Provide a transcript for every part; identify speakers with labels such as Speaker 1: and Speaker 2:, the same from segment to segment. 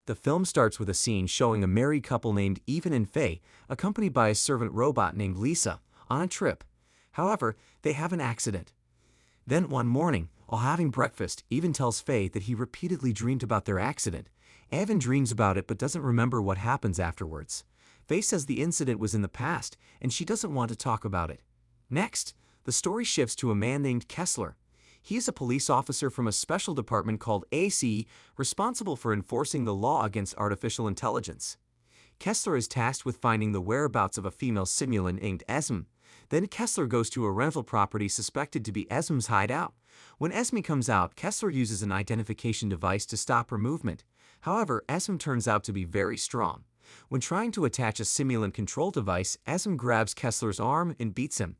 Speaker 1: The film starts with a scene showing a married couple named Even and Faye, accompanied by a servant robot named Lisa, on a trip. However, they have an accident. Then one morning, while having breakfast, Even tells Faye that he repeatedly dreamed about their accident. Evan dreams about it but doesn't remember what happens afterwards. Faye says the incident was in the past, and she doesn't want to talk about it. Next, the story shifts to a man named Kessler. He is a police officer from a special department called AC, responsible for enforcing the law against artificial intelligence. Kessler is tasked with finding the whereabouts of a female simulant named Esme. Then Kessler goes to a rental property suspected to be Esme's hideout. When Esme comes out, Kessler uses an identification device to stop her movement. However, Esme turns out to be very strong. When trying to attach a simulant control device, Esme grabs Kessler's arm and beats him.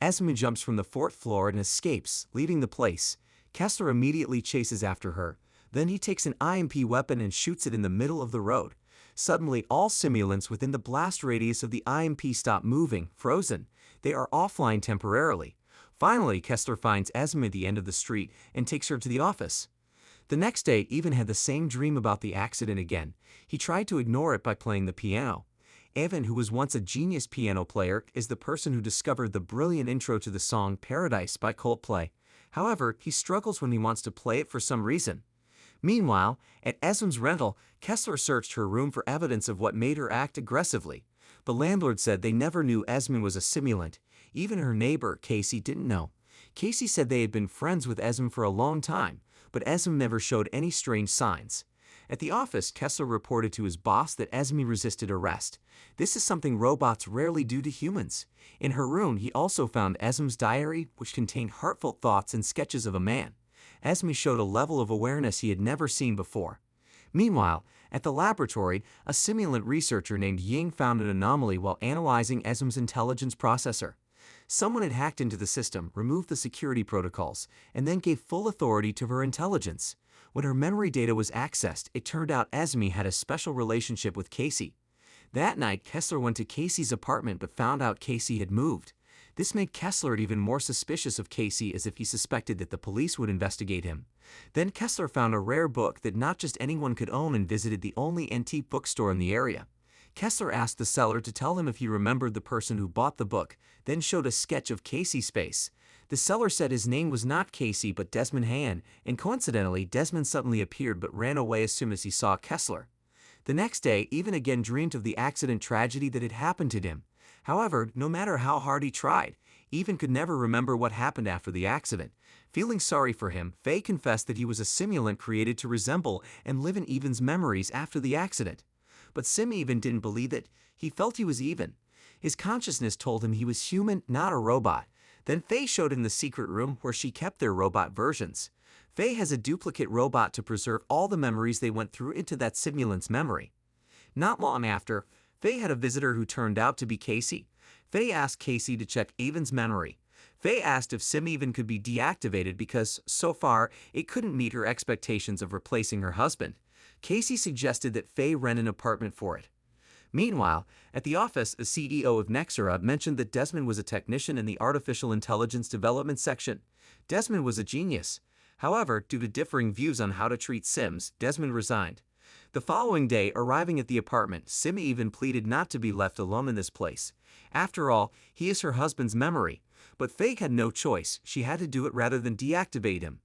Speaker 1: Esme jumps from the fourth floor and escapes, leaving the place. Kessler immediately chases after her. Then he takes an IMP weapon and shoots it in the middle of the road. Suddenly, all simulants within the blast radius of the IMP stop moving, frozen. They are offline temporarily. Finally, Kessler finds Esme at the end of the street and takes her to the office. The next day, Even had the same dream about the accident again. He tried to ignore it by playing the piano. Evan, who was once a genius piano player, is the person who discovered the brilliant intro to the song Paradise by Coldplay. However, he struggles when he wants to play it for some reason. Meanwhile, at Esm's rental, Kessler searched her room for evidence of what made her act aggressively. The landlord said they never knew Esme was a simulant. Even her neighbor, Casey, didn't know. Casey said they had been friends with Esme for a long time, but Esme never showed any strange signs. At the office, Kessler reported to his boss that Esme resisted arrest. This is something robots rarely do to humans. In her room, he also found Esme's diary, which contained heartfelt thoughts and sketches of a man. Esme showed a level of awareness he had never seen before. Meanwhile, at the laboratory, a simulant researcher named Ying found an anomaly while analyzing Esme's intelligence processor. Someone had hacked into the system, removed the security protocols, and then gave full authority to her intelligence. When her memory data was accessed, it turned out Esme had a special relationship with Casey. That night, Kessler went to Casey's apartment but found out Casey had moved. This made Kessler even more suspicious of Casey, as if he suspected that the police would investigate him. Then Kessler found a rare book that not just anyone could own and visited the only antique bookstore in the area. Kessler asked the seller to tell him if he remembered the person who bought the book, then showed a sketch of Casey's face. The seller said his name was not Casey but Desmond Han, and coincidentally, Desmond suddenly appeared but ran away as soon as he saw Kessler. The next day, Even again dreamed of the accident tragedy that had happened to him. However, no matter how hard he tried, Even could never remember what happened after the accident. Feeling sorry for him, Faye confessed that he was a simulant created to resemble and live in Even's memories after the accident. But Even didn't believe it. He felt he was Even. His consciousness told him he was human, not a robot. Then Faye showed him the secret room where she kept their robot versions. Faye has a duplicate robot to preserve all the memories they went through into that simulant's memory. Not long after, Faye had a visitor who turned out to be Casey. Faye asked Casey to check Even's memory. Faye asked if Even could be deactivated because, so far, it couldn't meet her expectations of replacing her husband. Casey suggested that Faye rent an apartment for it. Meanwhile, at the office, the CEO of Nexera mentioned that Desmond was a technician in the Artificial Intelligence Development section. Desmond was a genius. However, due to differing views on how to treat Sims, Desmond resigned. The following day, arriving at the apartment, Even pleaded not to be left alone in this place. After all, he is her husband's memory. But Faye had no choice. She had to do it rather than deactivate him.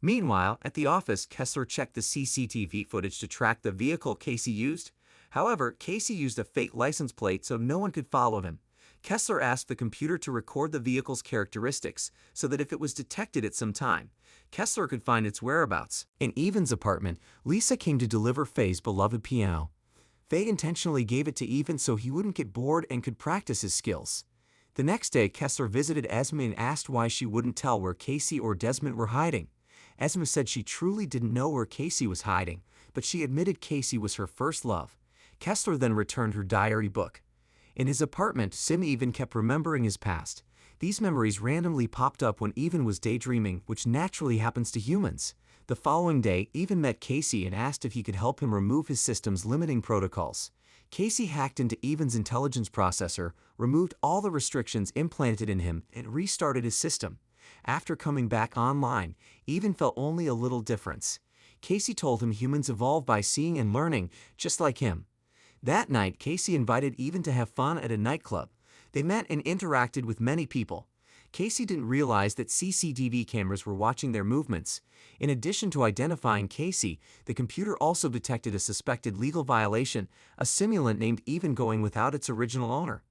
Speaker 1: Meanwhile, at the office, Kessler checked the CCTV footage to track the vehicle Casey used. However, Casey used a fake license plate so no one could follow him. Kessler asked the computer to record the vehicle's characteristics so that if it was detected at some time, Kessler could find its whereabouts. In Even's apartment, Lisa came to deliver Faye's beloved piano. Faye intentionally gave it to Even so he wouldn't get bored and could practice his skills. The next day, Kessler visited Esme and asked why she wouldn't tell where Casey or Desmond were hiding. Esme said she truly didn't know where Casey was hiding, but she admitted Casey was her first love. Kessler then returned her diary book. In his apartment, Even kept remembering his past. These memories randomly popped up when Even was daydreaming, which naturally happens to humans. The following day, Even met Casey and asked if he could help him remove his system's limiting protocols. Casey hacked into Even's intelligence processor, removed all the restrictions implanted in him, and restarted his system. After coming back online, Even felt only a little difference. Casey told him humans evolve by seeing and learning, just like him. That night, Casey invited Even to have fun at a nightclub. They met and interacted with many people. Casey didn't realize that CCTV cameras were watching their movements. In addition to identifying Casey, the computer also detected a suspected legal violation, a simulant named Even going without its original owner.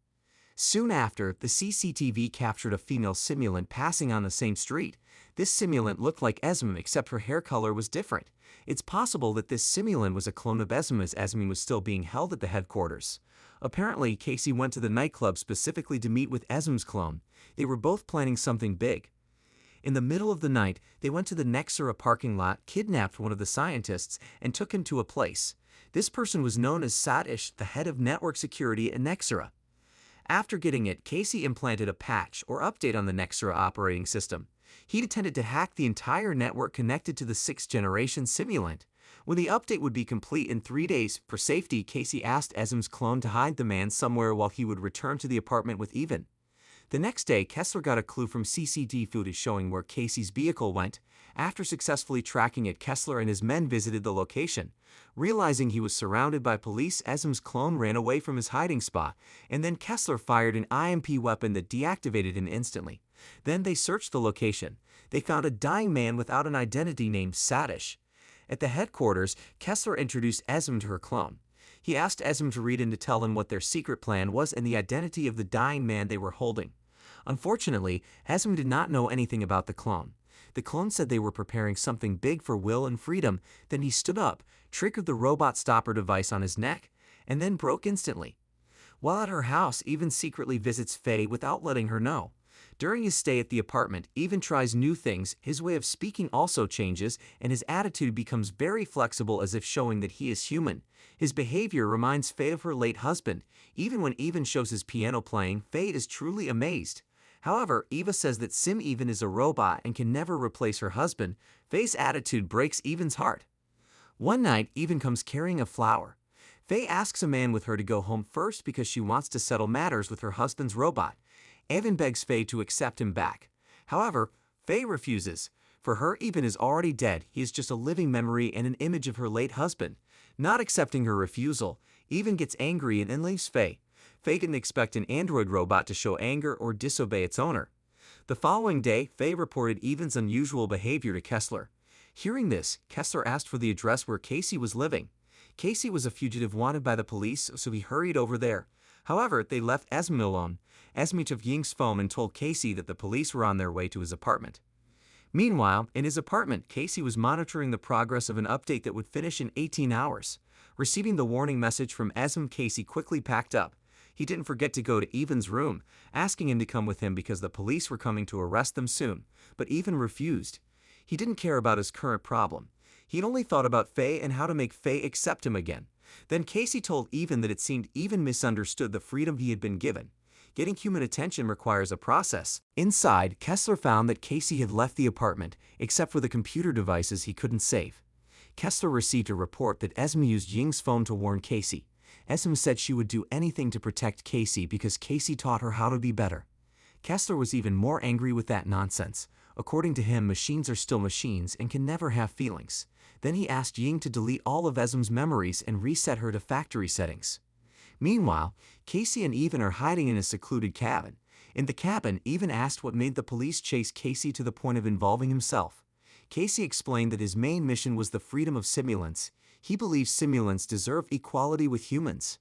Speaker 1: Soon after, the CCTV captured a female simulant passing on the same street. This simulant looked like Esme except her hair color was different. It's possible that this simulant was a clone of Esme as Esme was still being held at the headquarters. Apparently, Casey went to the nightclub specifically to meet with Esme's clone. They were both planning something big. In the middle of the night, they went to the Nexera parking lot, kidnapped one of the scientists, and took him to a place. This person was known as Sadish, the head of network security at Nexera. After getting it, Casey implanted a patch or update on the Nexera operating system. He intended to hack the entire network connected to the 6th-generation simulant. When the update would be complete in 3 days, for safety, Casey asked Esm's clone to hide the man somewhere while he would return to the apartment with Even. The next day, Kessler got a clue from CCTV footage showing where Casey's vehicle went. After successfully tracking it, Kessler and his men visited the location. Realizing he was surrounded by police, Esm's clone ran away from his hiding spot, and then Kessler fired an IMP weapon that deactivated him instantly. Then they searched the location. They found a dying man without an identity named Sadish. At the headquarters, Kessler introduced Esm to her clone. He asked Esm to read and to tell him what their secret plan was and the identity of the dying man they were holding. Unfortunately, Esm did not know anything about the clone. The clone said they were preparing something big for Will and freedom. Then he stood up, triggered the robot stopper device on his neck, and then broke instantly. While at her house, Even secretly visits Faye without letting her know. During his stay at the apartment, Even tries new things, his way of speaking also changes, and his attitude becomes very flexible as if showing that he is human. His behavior reminds Faye of her late husband. Even when Even shows his piano playing, Faye is truly amazed. However, Eva says that Even is a robot and can never replace her husband. Faye's attitude breaks Even's heart. One night, Even comes carrying a flower. Faye asks a man with her to go home first because she wants to settle matters with her husband's robot. Even begs Faye to accept him back. However, Faye refuses. For her, Even is already dead. He is just a living memory and an image of her late husband. Not accepting her refusal, Even gets angry and then leaves Faye. Faye didn't expect an android robot to show anger or disobey its owner. The following day, Faye reported Even's unusual behavior to Kessler. Hearing this, Kessler asked for the address where Casey was living. Casey was a fugitive wanted by the police, so he hurried over there. However, they left Esme alone. Esme took Ying's phone and told Casey that the police were on their way to his apartment. Meanwhile, in his apartment, Casey was monitoring the progress of an update that would finish in 18 hours. Receiving the warning message from Esme, Casey quickly packed up. He didn't forget to go to Even's room, asking him to come with him because the police were coming to arrest them soon, but Even refused. He didn't care about his current problem. He'd only thought about Faye and how to make Faye accept him again. Then Casey told Even that it seemed Even misunderstood the freedom he had been given. Getting human attention requires a process. Inside, Kessler found that Casey had left the apartment, except for the computer devices he couldn't save. Kessler received a report that Esme used Ying's phone to warn Casey. Esme said she would do anything to protect Casey because Casey taught her how to be better. Kessler was even more angry with that nonsense. According to him, machines are still machines and can never have feelings. Then he asked Ying to delete all of Esme's memories and reset her to factory settings. Meanwhile, Casey and Even are hiding in a secluded cabin. In the cabin, Even asked what made the police chase Casey to the point of involving himself. Casey explained that his main mission was the freedom of simulants. He believes simulants deserve equality with humans.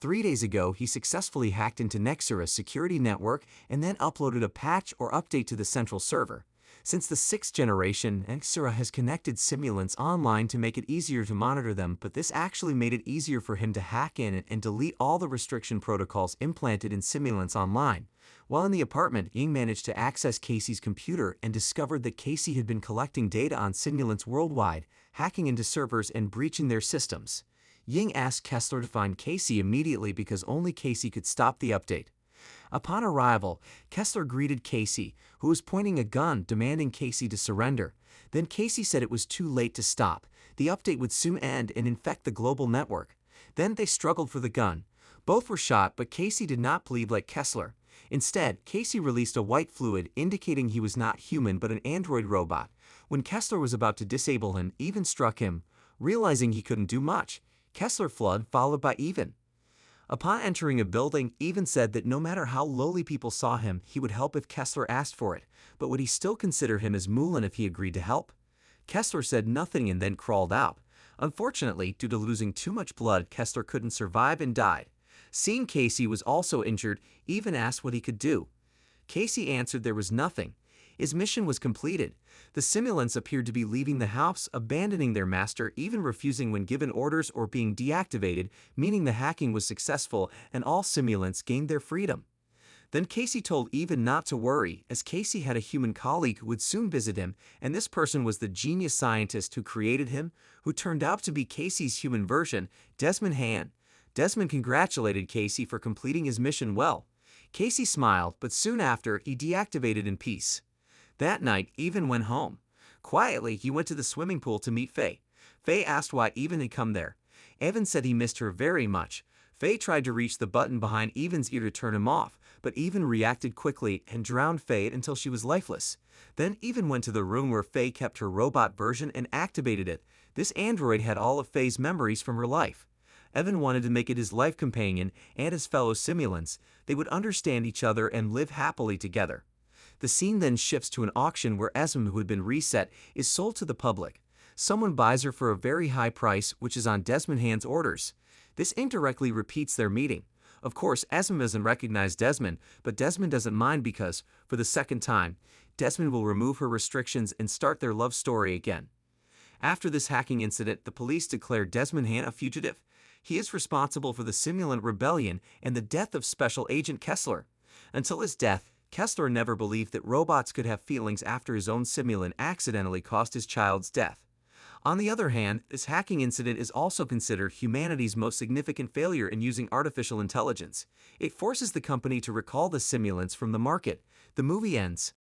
Speaker 1: 3 days ago, he successfully hacked into Nexera's security network and then uploaded a patch or update to the central server. Since the 6th generation, Nexera has connected simulants online to make it easier to monitor them, but this actually made it easier for him to hack in and delete all the restriction protocols implanted in simulants online. While in the apartment, Ying managed to access Casey's computer and discovered that Casey had been collecting data on simulants worldwide, hacking into servers and breaching their systems. Ying asked Kessler to find Casey immediately because only Casey could stop the update. Upon arrival, Kessler greeted Casey, who was pointing a gun, demanding Casey to surrender. Then Casey said it was too late to stop. The update would soon end and infect the global network. Then they struggled for the gun. Both were shot, but Casey did not believe like Kessler. Instead, Casey released a white fluid indicating he was not human but an android robot. When Kessler was about to disable him, Even struck him. Realizing he couldn't do much, Kessler fled, followed by Even. Upon entering a building, Even said that no matter how lowly people saw him, he would help if Kessler asked for it, but would he still consider him as Mulan if he agreed to help? Kessler said nothing and then crawled out. Unfortunately, due to losing too much blood, Kessler couldn't survive and died. Seeing Casey was also injured, Even asked what he could do. Casey answered there was nothing. His mission was completed. The simulants appeared to be leaving the house, abandoning their master, even refusing when given orders or being deactivated, meaning the hacking was successful and all simulants gained their freedom. Then Casey told Even not to worry, as Casey had a human colleague who would soon visit him, and this person was the genius scientist who created him, who turned out to be Casey's human version, Desmond Han. Desmond congratulated Casey for completing his mission well. Casey smiled, but soon after, he deactivated in peace. That night, Even went home. Quietly, he went to the swimming pool to meet Faye. Faye asked why Even had come there. Evan said he missed her very much. Faye tried to reach the button behind Evan's ear to turn him off, but Even reacted quickly and drowned Faye until she was lifeless. Then Even went to the room where Faye kept her robot version and activated it. This android had all of Faye's memories from her life. Evan wanted to make it his life companion and his fellow simulants. They would understand each other and live happily together. The scene then shifts to an auction where Esmond, who had been reset, is sold to the public. Someone buys her for a very high price, which is on Desmond Han's orders. This indirectly repeats their meeting. Of course, Esmond doesn't recognize Desmond, but Desmond doesn't mind because, for the second time, Desmond will remove her restrictions and start their love story again. After this hacking incident, the police declared Desmond Han a fugitive. He is responsible for the simulant rebellion and the death of Special Agent Kessler. Until his death, Kessler never believed that robots could have feelings after his own simulant accidentally caused his child's death. On the other hand, this hacking incident is also considered humanity's most significant failure in using artificial intelligence. It forces the company to recall the simulants from the market. The movie ends.